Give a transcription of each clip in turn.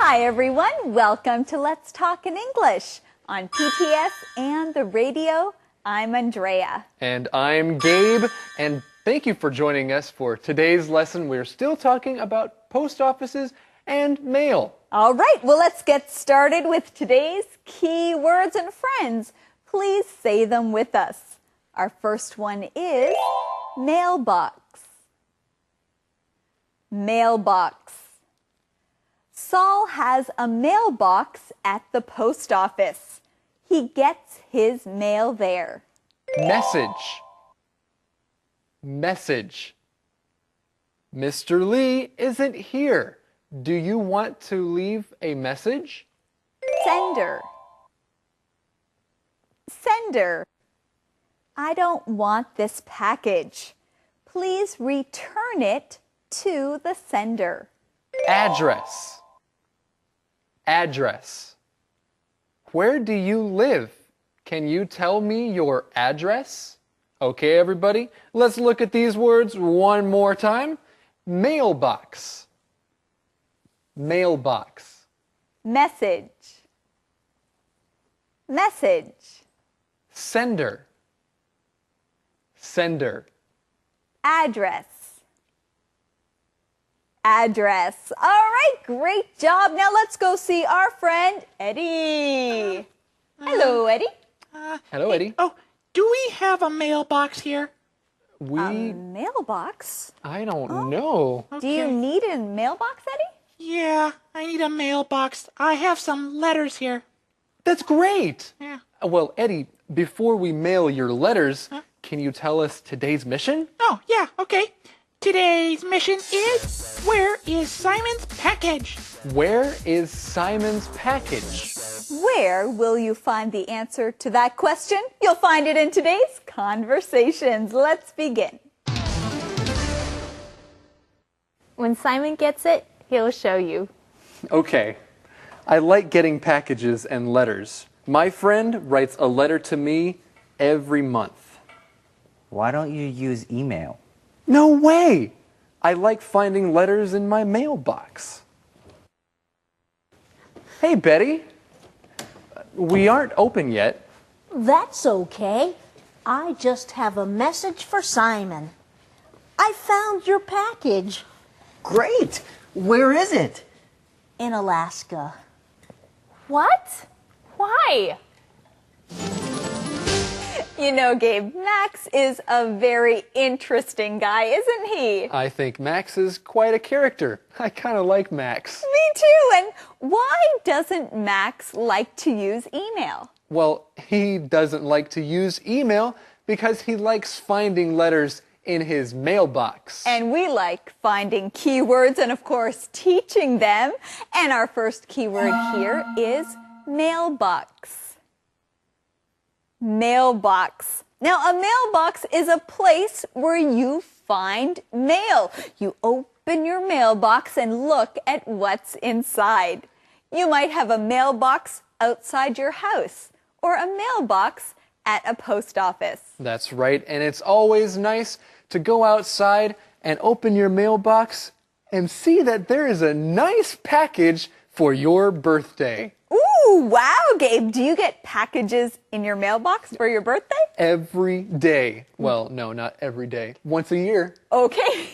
Hi everyone, welcome to Let's Talk in English. On PTS and the radio, I'm Andrea. And I'm Gabe, and thank you for joining us for today's lesson. We're still talking about post offices and mail. All right, well let's get started with today's key words and friends. Please say them with us. Our first one is mailbox. Mailbox. Saul has a mailbox at the post office. He gets his mail there. Message. Message. Mr. Lee isn't here. Do you want to leave a message? Sender. Sender. I don't want this package. Please return it to the sender. Address. Address. Where do you live? Can you tell me your address? Okay, everybody, let's look at these words one more time. Mailbox. Mailbox. Message. Message. Sender. Sender. Address. Address. All right, great job. Now let's go see our friend Eddie. Hello, Eddie. Hello, Eddie. Oh, do we have a mailbox here? Mailbox? I don't know. Do you need a mailbox, Eddie? Yeah, I need a mailbox. I have some letters here. That's great. Yeah. Well, Eddie, before we mail your letters, can you tell us today's mission? Oh, yeah, okay. Today's mission is, where is Simon's package? Where is Simon's package? Where will you find the answer to that question? You'll find it in today's conversations. Let's begin. When Simon gets it, he'll show you. Okay. I like getting packages and letters. My friend writes a letter to me every month. Why don't you use email? No way! I like finding letters in my mailbox. Hey, Betty. We aren't open yet. That's okay. I just have a message for Simon. I found your package Great! Where is it? in Alaska. What? Why? You know, Gabe, Max is a very interesting guy, isn't he? I think Max is quite a character. I kind of like Max. Me too. And why doesn't Max like to use email? Well, he doesn't like to use email because he likes finding letters in his mailbox. And we like finding keywords and, of course, teaching them. And our first keyword here is mailbox. Mailbox. Now, a mailbox is a place where you find mail. You open your mailbox and look at what's inside. You might have a mailbox outside your house or a mailbox at a post office. That's right, and it's always nice to go outside and open your mailbox and see that there is a nice package for your birthday. Ooh, wow, Gabe. Do you get packages in your mailbox for your birthday? Every day. Well, no, not every day. Once a year. Okay,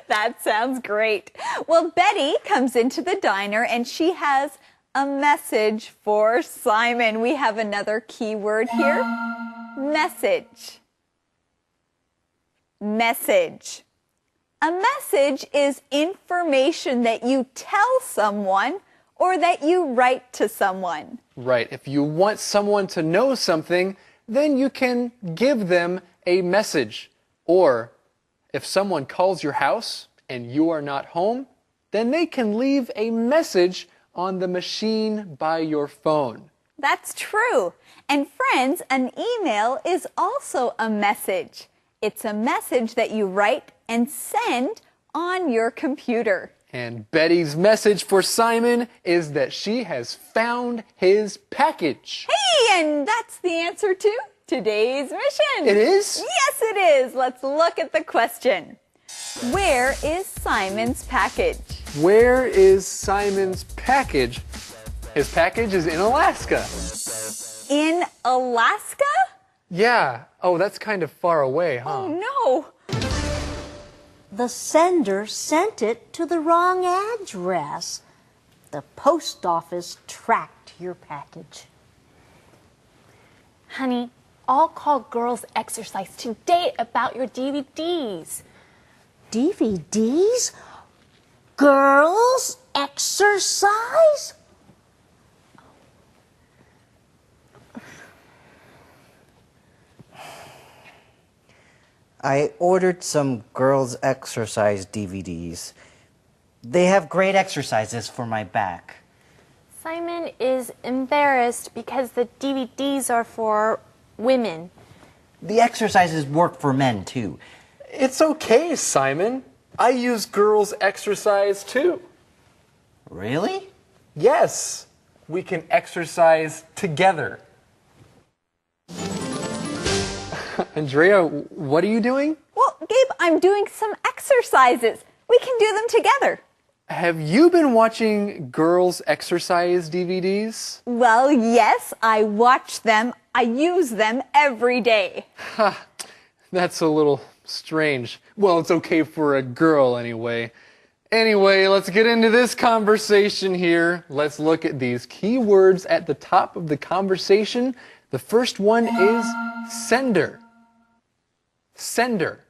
that sounds great. Well, Betty comes into the diner and she has a message for Simon. We have another keyword here. Message. Message. A message is information that you tell someone or that you write to someone. Right. If you want someone to know something, then you can give them a message. Or if someone calls your house and you are not home, then they can leave a message on the machine by your phone. That's true. And friends, an email is also a message. It's a message that you write and send on your computer. And Betty's message for Simon is that she has found his package. Hey, and that's the answer to today's mission. It is? Yes, it is. Let's look at the question. Where is Simon's package? Where is Simon's package? His package is in Alaska. In Alaska? Yeah. Oh, that's kind of far away, huh? Oh no. The sender sent it to the wrong address. The post office tracked your package. Honey, I'll call Girls Exercise today about your DVDs. DVDs? Girls exercise? I ordered some girls' exercise DVDs. They have great exercises for my back. Simon is embarrassed because the DVDs are for women. The exercises work for men, too. It's okay, Simon. I use girls' exercise too. Really? Yes, we can exercise together. Andrea, what are you doing? Well, Gabe, I'm doing some exercises. We can do them together. Have you been watching girls' exercise DVDs? Well, yes, I watch them. I use them every day. That's a little strange. Well, it's okay for a girl anyway. Anyway, let's get into this conversation here. Let's look at these key words at the top of the conversation. The first one is sender. Sender.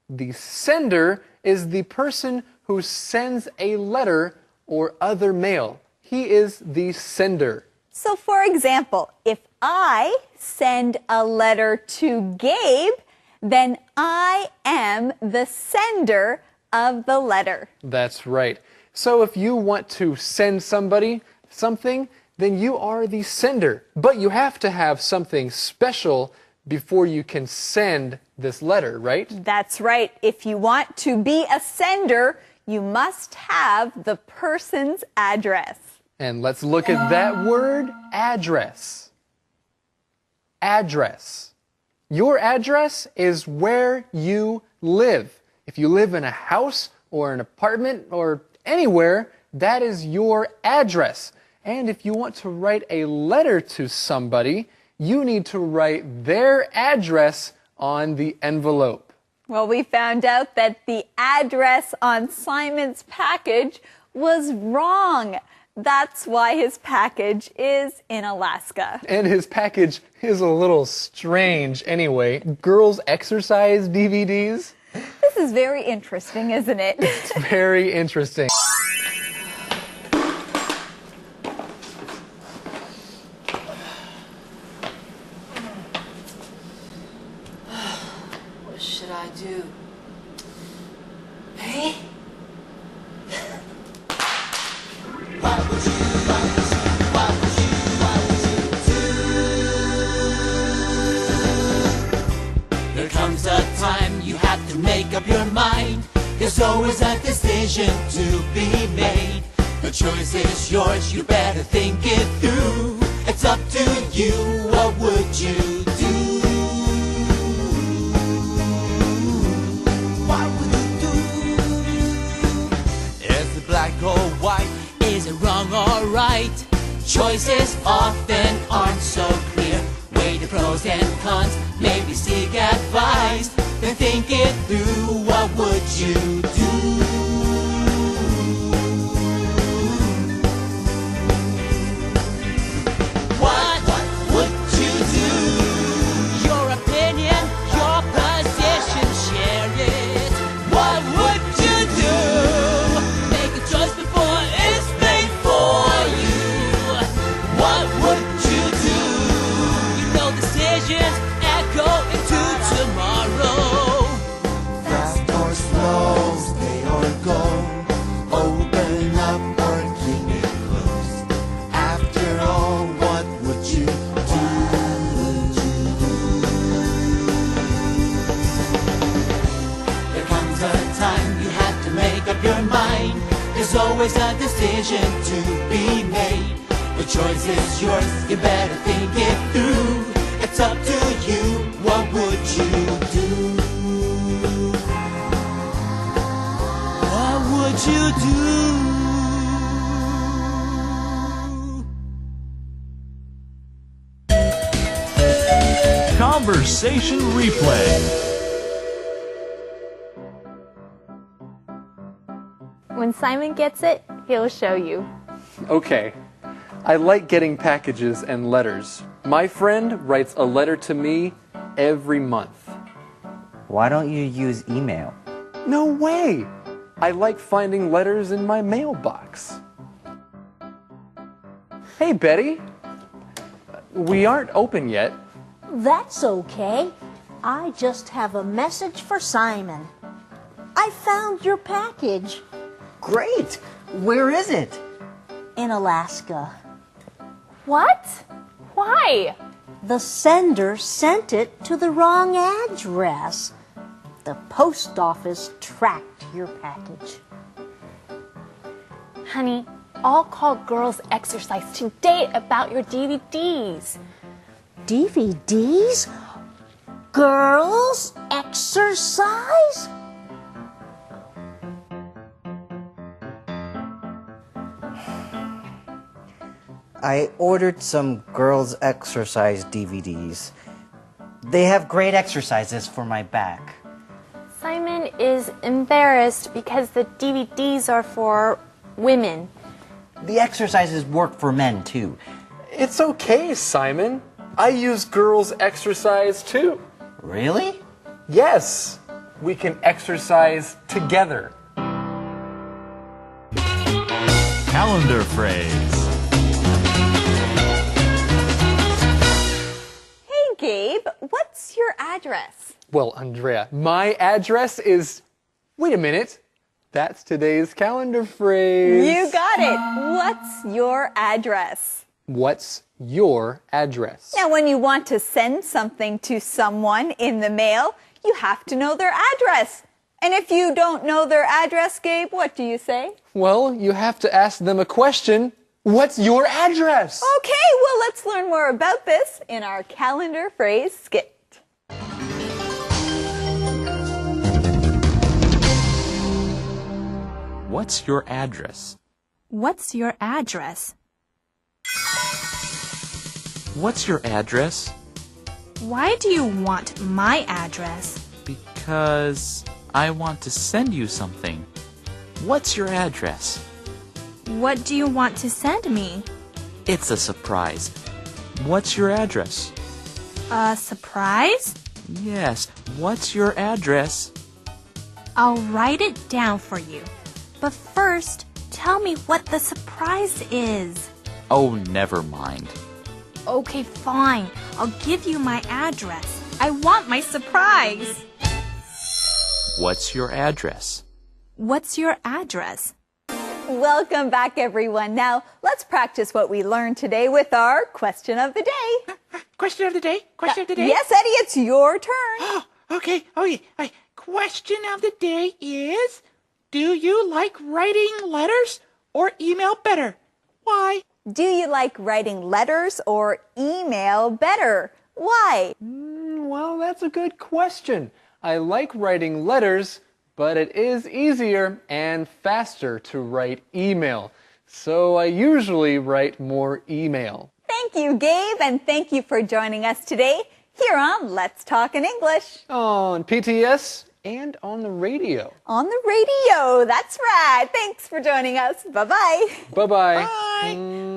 The sender is the person who sends a letter or other mail. He is the sender. So, for example, if I send a letter to Gabe, then I am the sender of the letter. That's right. So if you want to send somebody something, then you are the sender. But you have to have something special before you can send this letter, right? That's right. If you want to be a sender, you must have the person's address. And let's look at that word, address. Address. Your address is where you live. If you live in a house or an apartment or anywhere, that is your address. And if you want to write a letter to somebody, you need to write their address on the envelope. Well, we found out that the address on Simon's package was wrong. That's why his package is in Alaska. And his package is a little strange anyway. Girls' exercise DVDs? This is very interesting, isn't it? It's very interesting. What should I do? Hey? There comes a time you have to make up your mind. There's always a decision to be made. The choice is yours, you better think it through. It's up to you, what would you do? What would you do? Is it black or white? Is it wrong or right? Choices often aren't so clear. Weigh the pros and cons, maybe seek advice. Then think it through, what would you do? What would you do? Your opinion, your position, share it. What would you do? Make a choice before it's made for you. What would you do? You know decisions echo into tomorrow. Fast or slow, stay or go. Open up or keep it closed. After all, what would you do? There comes a time you have to make up your mind. There's always a decision to be made. The choice is yours, you better think it through. It's up to you, what would you do? Conversation Replay. When Simon gets it, he'll show you. Okay. I like getting packages and letters. My friend writes a letter to me every month. Why don't you use email? No way! I like finding letters in my mailbox. Hey, Betty. We aren't open yet. That's okay. I just have a message for Simon. I found your package Great! Where is it? in Alaska. What? Why? The sender sent it to the wrong address. The post office tracked your package. Honey, I'll call Girls Exercise today about your DVDs. DVDs? Girls exercise? I ordered some girls' exercise DVDs. They have great exercises for my back. Simon is embarrassed because the DVDs are for women. The exercises work for men too. It's okay, Simon. I use girls' exercise too. Really? Yes, we can exercise together. Calendar phrase. Hey, Gabe, what's your address? Well, Andrea, my address is... Wait a minute. That's today's calendar phrase. You got it. What's your address? What's your address? Now, when you want to send something to someone in the mail, you have to know their address. And if you don't know their address, Gabe, what do you say? Well, you have to ask them a question. What's your address? Okay, well, let's learn more about this in our calendar phrase skit. What's your address? What's your address? What's your address? Why do you want my address? Because I want to send you something. What's your address? What do you want to send me? It's a surprise. What's your address? A surprise? Yes, what's your address? I'll write it down for you. But first, tell me what the surprise is. Oh, never mind. Okay, fine. I'll give you my address. I want my surprise. What's your address? What's your address? Welcome back, everyone. Now, let's practice what we learned today with our question of the day. Question of the day? Question of the day? Yes, Eddie, it's your turn. Okay. Question of the day is, do you like writing letters or email better? Why? Do you like writing letters or email better? Why? Well, that's a good question. I like writing letters, but it is easier and faster to write email. So I usually write more email. Thank you, Gabe, and thank you for joining us today here on Let's Talk in English. On PTS and on the radio. On the radio, that's right. Thanks for joining us. Bye-bye. Bye-bye. Bye.